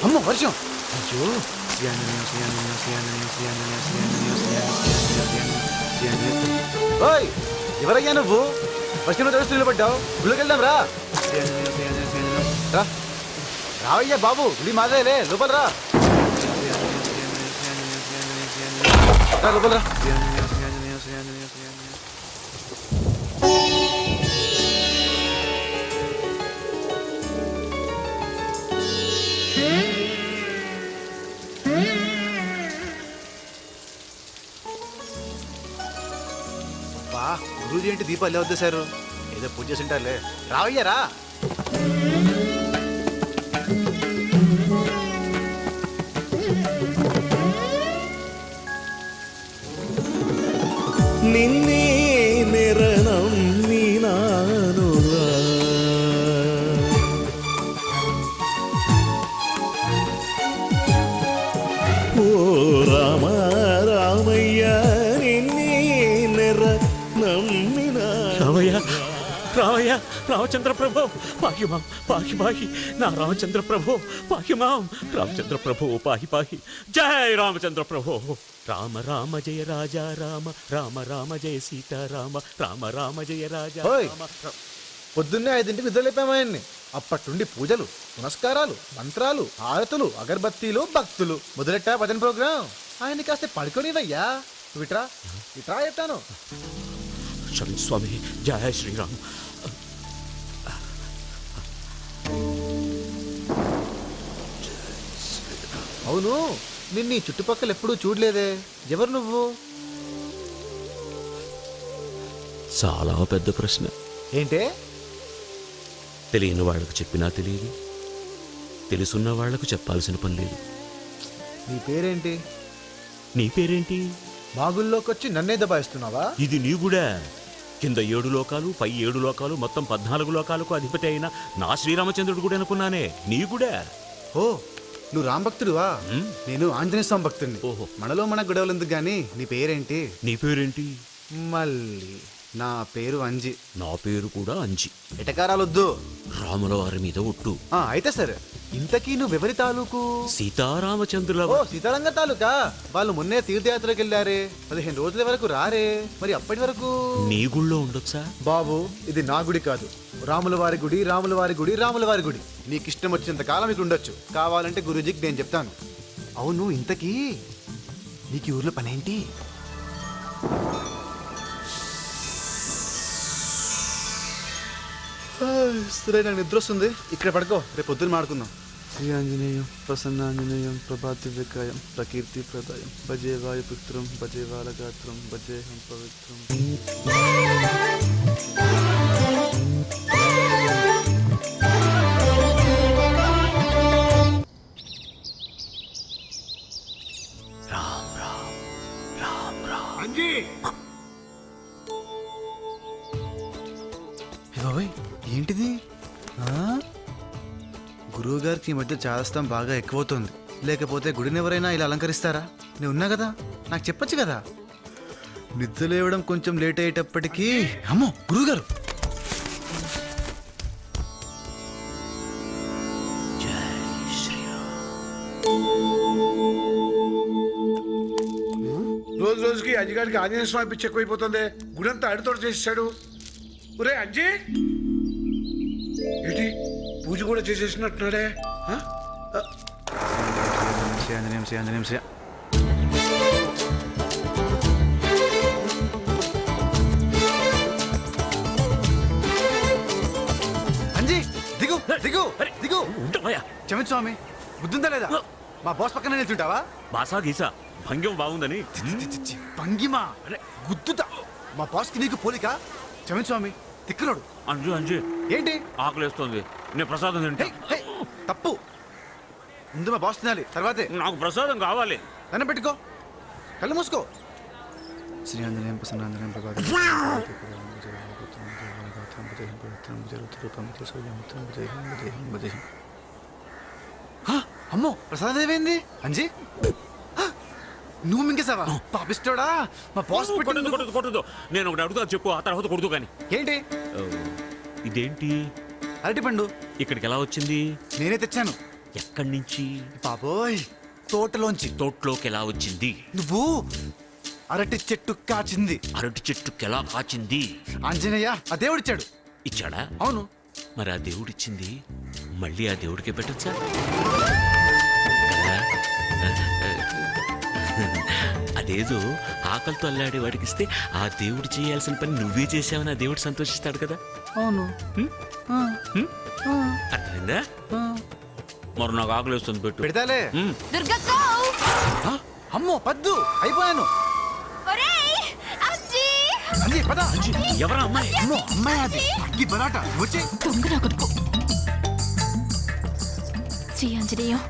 అమ్మో వర్షం. అయ్యో ఓయ్ ఎవరయ్యా నువ్వు? వర్షంలో తడుస్తూ నిలబడ్డావు. గుళ్ళకి వెళ్దాం రా. రావయ్యా బాబు, గుడి మాదేలే, లోపల రా. లోపల రా. గురూజీ ఏంటి దీపాలు ఎలా వద్దేశారు? ఏదో పూజ చేసి ఉంటారులే. రావయ్యారా. నిన్నే నిరణమ్మినానురా ఓ రామ రామయ్య నిన్నే నిరణమ్మినా రామయ్య రామయ్య రామచంద్ర ప్రభు పాహి మాం పాహి పాహి నా రామచంద్ర ప్రభు పాహి మాం రామచంద్ర ప్రభు పాహి పాహి జయ రామచంద్ర ప్రభు రామ రామ జయ రాజా రామ రామ రామ జయ సీతారామ రామ రామ జయ రాజా రామ. పొద్దున్నే 5ంటికి నిద్రలేపామాయన్ని. అప్పట్నుండి పూజలు, పునస్కారాలు, మంత్రాలు, హారతులు, అగరబత్తీలు, భక్తులు. మొదలెట్టా భజన ప్రోగ్రాం. ఆయన కాస్త పడుకోనివయ్యా. విట్రా ఇట్రా చెప్తాను. క్షమించు స్వామి. జయ శ్రీరామ్. అవును, నిన్ను ఈ చుట్టుపక్కల ఎప్పుడూ చూడలేదే. ఎవరు నువ్వు? చాలా పెద్ద ప్రశ్న. ఏంటే? తెలియని వాళ్లకు చెప్పినా తెలియదు, తెలుసున్న వాళ్లకు చెప్పాల్సిన పని లేదు. నీ పేరేంటి? నీ పేరేంటి? మాగుల్లోకి వచ్చి నన్నే దబాయిస్తున్నావా? ఇది నీ కూడా. కింద 7 లోకాలు, పై 7 లోకాలు, మొత్తం 14 లోకాలకు అధిపతి అయిన నా శ్రీరామచంద్రుడు కూడా అనుకున్నానే. నీ కూడా. ఓ, నువ్వు రాంభక్తుడువా? నేను ఆంజనేయ స్వామి భక్తుడిని. ఓహో. మనలో మన గొడవలు ఎందుకు గానీ, నీ పేరేంటి? నీ పేరేంటి? మళ్ళీ నా పేరు అంజి. నా పేరు కూడా అంజి. ఎటకారాలొద్దు. రాముల వారి మీద ఒట్టు. అయితే సరే, ఇంతకీ నువ్వెవరి తాలూకు? సీతారామచంద్రుల. ఓ, సీతారంగ తాలూకా. వాళ్ళు మొన్నే తీర్థయాత్రకి వెళ్ళారే. 15 రోజుల వరకు రారే. మరి అప్పటి వరకు నీ గుళ్ళో ఉండొచ్చా? బాబు, ఇది నా గుడి కాదు. రాముల వారి గుడి, రాముల వారి గుడి, రాముల వారి గుడి. నీకు ఇష్టం వచ్చినంత కాలం మీకు ఉండొచ్చు. కావాలంటే గురూజీకి నేను చెప్తాను. అవును, ఇంతకీ నీకు ఈ ఊర్లో పనేంటి? సరే, నాకు నిద్ర వస్తుంది. ఇక్కడ పడుకో, రేపు పొద్దున్న మాడుకుందాం. శ్రీ ఆంజనేయం ప్రసన్నాంజనేయం ప్రభాతివ్యకాయం ప్రకీర్తి ప్రదాయం భజే వాయుపుత్రం భజే బాలగాత్రం భజేహం పవిత్రం. రామ్ రామ్ రామ్ రామ్. అంజీ, బాబాయ్, ఏంటిది? గురువు గారికి ఈ మధ్య చాదస్తం బాగా ఎక్కువవుతుంది. లేకపోతే గుడిని ఎవరైనా ఇలా అలంకరిస్తారా? నేను ఉన్నా కదా, నాకు చెప్పొచ్చు కదా. నిద్ర లేవడం కొంచెం లేట్ అయ్యేటప్పటికీ అమ్మో గురువు గారు. రోజు రోజుకి అజిగారికి ఆంజనేయ స్వామి పిచ్చి ఎక్కువైపోతుంది. గుడంతా అడితోడు చేసేసాడు. ఒరే అంజీ, ఏంటి పూజ కూడా చేసేసినట్టున్నాడే? అంజీ, దిగు దిగు దిగు. ఉండవయ్యా. క్షమించు స్వామి, బుద్ధుందా లేదా? మా బాస్ పక్కన నిల్చుంటావా? బాసా గీసా భంగ్యం బాగుందని. భంగిమా అరే గుద్దుతా. మా బాస్కి నీకు పోలిక? క్షమించు స్వామి, తిక్కులోడు. అంజు అంజు, ఏంటి? ఆకలేస్తోంది. నేను ప్రసాదం తింటా. హే, తప్పు. ముందు మా బాస్ తినాలి, తర్వాతే. నాకు ప్రసాదం కావాలి. దండం పెట్టుకో, కళ్ళు మూసుకో. శ్రీ ఆంజనేయం ప్రసన్నాంజనేయం ప్రభాతం. అమ్మో, ప్రసాదం ఏమైంది? అంజీ, నువ్వు మింగేసావా? పాపిస్తోడా, మా బాస్ కొట్టదు. నేను ఒకటి అడుగుతా, చెప్పు, ఆ తర్వాత కొడుతూ కానీ. ఏంటి? ఇదేంటి? అరటి పండు. ఇక్కడికి ఎలా వచ్చింది? నేనే తెచ్చాను. ఎక్కడి నుంచి? బాబోయ్, తోటలోంచి. తోటలోకి ఎలా వచ్చింది? నువ్వు అరటి చెట్టు కాచింది. అరటి చెట్టుకి ఎలా కాచింది? ఆంజనేయ ఆ దేవుడిచ్చాడు. ఇచ్చాడా? అవును. మరి ఆ దేవుడిచ్చింది మళ్ళీ ఆ దేవుడికే పెట్టొచ్చా? అదేదో ఆకలితో అల్లాడే వాడికి ఇస్తే ఆ దేవుడు చేయాల్సిన పని నువ్వే చేసావని ఆ దేవుడు సంతోషిస్తాడు కదా. అవును. అర్థమైందా? మరి నాకు ఆకలి వస్తుంది, పెట్టు. పెడతాలే. ఆ? అమ్మో పద్దు, అయిపోయాను. అంజీ పద. ఎవరా అమ్మాయి? అమ్మో అమ్మాయి అది. అగ్గి పదాట వచ్చి. శ్రీ ఆంజనేయం,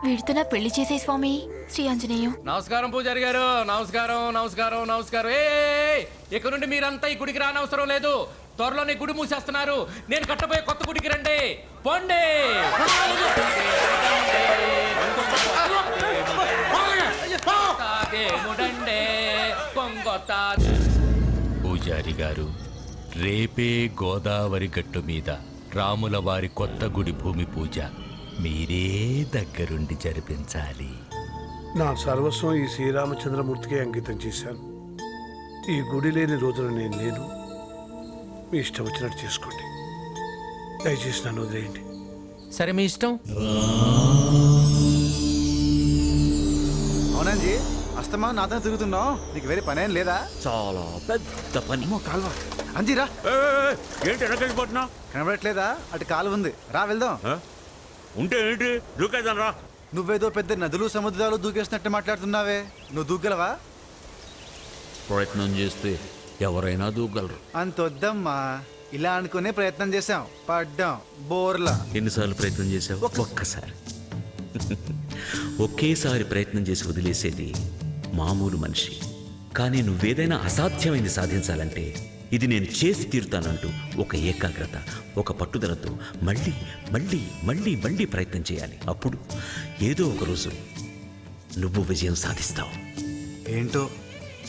వీడితో నా పెళ్లి చేసే స్వామి. శ్రీ ఆంజనేయం. నమస్కారం పూజారి గారు. నమస్కారం నమస్కారం నమస్కారం. ఇక నుండి మీరంతా ఈ గుడికి రానవసరం లేదు. త్వరలోనే గుడి మూసేస్తున్నారు. నేను కట్టబోయే కొత్త గుడికి రండి. పోండి. పూజారి గారు, రేపే గోదావరి గట్టు మీద రాముల వారి కొత్త గుడి భూమి పూజ మీరే దగ్గరుండి జరిపించాలి. నా సర్వస్వం ఈ శ్రీరామచంద్రమూర్తికే అంకితం చేశాను. ఈ గుడి లేని రోజున నేను లేను. మీ ఇష్టం వచ్చినట్టు చేసుకోండి. దయచేసి నన్ను వదిలేయండి. సరే, మీ ఇష్టం. అవునంజీ, అస్తమా నాతో తిరుగుతున్నావు. నీకు వేరే పనేం లేదా? చాలా పెద్ద పని. అమ్మో కాలువ. అంజీరా. ఏంటి ఎడకెళ్ళిపోతున్నా? కనబడట్లేదా? అటు కాలువ ఉంది, రా వెళ్దాం. ఉంటే ఏంటి, దూకేద్దాం రా. నువ్వేదో పెద్ద నదులు సముద్రాలు దూకేసినట్టు మాట్లాడుతున్నావే. నువ్వు దూకగలవా? ప్రయత్నం చేస్తే ఎవరైనా దూకగలరు. అంతొద్దమ్మా, ఇలా అనుకునే ప్రయత్నం చేశాం, పడ్డాం బోర్లా. ఎన్నిసార్లు ప్రయత్నం చేసావు? ఒక్కసారి. ఒకేసారి ప్రయత్నం చేసి వదిలేసేది మామూలు మనిషి. కానీ నువ్వేదైనా అసాధ్యమైంది సాధించాలంటే ఇది నేను చేసి తీరుతానంటూ ఒక ఏకాగ్రత, ఒక పట్టుదలతో మళ్ళీ మళ్ళీ మళ్ళీ మళ్ళీ ప్రయత్నం చేయాలి. అప్పుడు ఏదో ఒక రోజు నువ్వు విజయం సాధిస్తావు. ఏంటో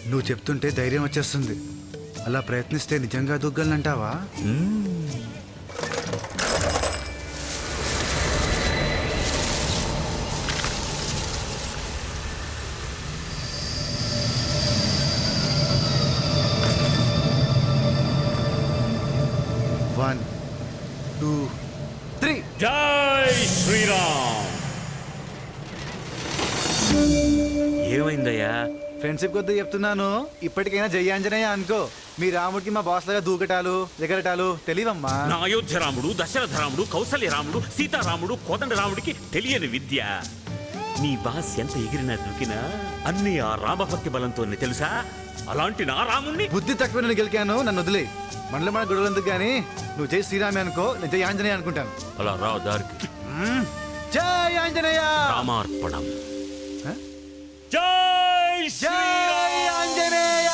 నువ్వు చెప్తుంటే ధైర్యం వచ్చేస్తుంది. అలా ప్రయత్నిస్తే నిజంగా దూగ్గలనంటావా? One two three. జై శ్రీరామ్. ఏమైందయ్యా? ఫ్రెండ్షిప్ కొద్ది చెప్తున్నాను. ఇప్పటికైనా జై ఆంజనేయ అనుకో. మీ రాముడికి మా బాస్ లాగా దూకటాలు ఎగరటాలు తెలియవమ్మా. నా అయోధ్య రాముడు, దశరథ రాముడు, కౌసల్య రాముడు, సీతారాముడు, కోదండ రాముడికి తెలియని విద్య. నీ బాస్ ఎంత ఎగిరినా దూకినా అన్ని ఆ రామభక్తి బలంతోనే తెలుసా. అలాంటి నా రాముణ్ణి బుద్ధి తక్కువ నేను గెలికాను, నన్ను వదిలే. మనలో మన గొడవలు ఎందుకు కానీ నువ్వు జై శ్రీరామే అనుకో, నేను జై ఆంజనేయ అనుకుంటాను. అలా రా దారికి. జై ఆంజనేయ. రామార్పణం. హ? జై జై ఆంజనేయ.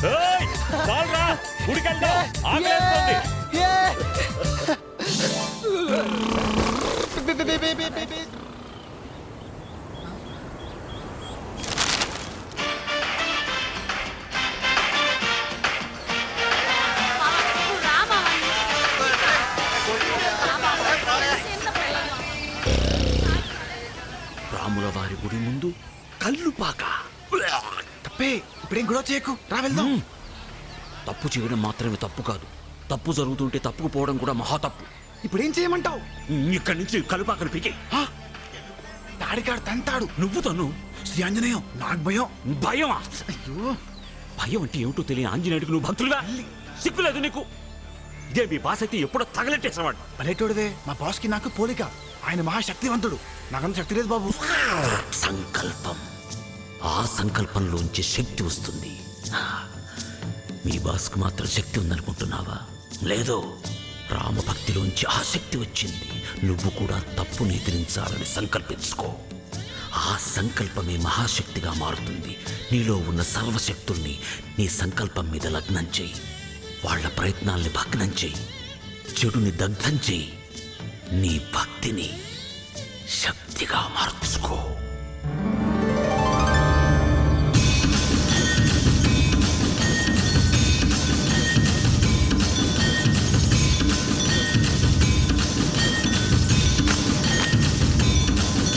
ఏయ్, చాలురా. గుడికెళ్దాం ఆకలేస్తుంది. రాముల వారి గుడి ముందు కల్లుపాక. తప్పే ఇప్పుడేం గొడవ చేయకు రా వెళ్దాం. తప్పు చేయడం మాత్రమే తప్పు కాదు, తప్పు జరుగుతుంటే తప్పుకు పోవడం కూడా మహా తప్పు. ఇప్పుడేం చేయమంటావు? ఇక్కడి నుంచి కలుపాకను పీకే. తాడికాడు తంతాడు. నువ్వు తను శ్రీ ఆంజనేయం నాకు భయం. భయమా? అయ్యో భయం అంటే ఏమిటో తెలియని ఆంజనేయుడికి నువ్వు భక్తులుగా సిగ్గులేదు నీకు? ఇదే మీ బాస్ అయితే ఎప్పుడో తగలెట్టేసేవాడు. పల్లెటూడివే మా బాస్ కి నాకు పోలిక. ఆయన మహాశక్తివంతుడు, నాకంత శక్తి లేదు బాబు. సంకల్పం, ఆ సంకల్పంలోంచి శక్తి వస్తుంది. మీ బాస్కు మాత్రం శక్తి ఉందనుకుంటున్నావా? లేదు, రామభక్తిలోంచి ఆ శక్తి వచ్చింది. నువ్వు కూడా తప్పుని ఎదిరించాలని సంకల్పించుకో. ఆ సంకల్పమే మహాశక్తిగా మారుతుంది. నీలో ఉన్న సర్వశక్తుల్ని నీ సంకల్పం మీద లగ్నం చెయ్యి. వాళ్ళ ప్రయత్నాల్ని భగ్నం చెయ్యి. చెడుని దగ్ధం చెయ్యి. నీ భక్తిని శక్తిగా మార్చుకో.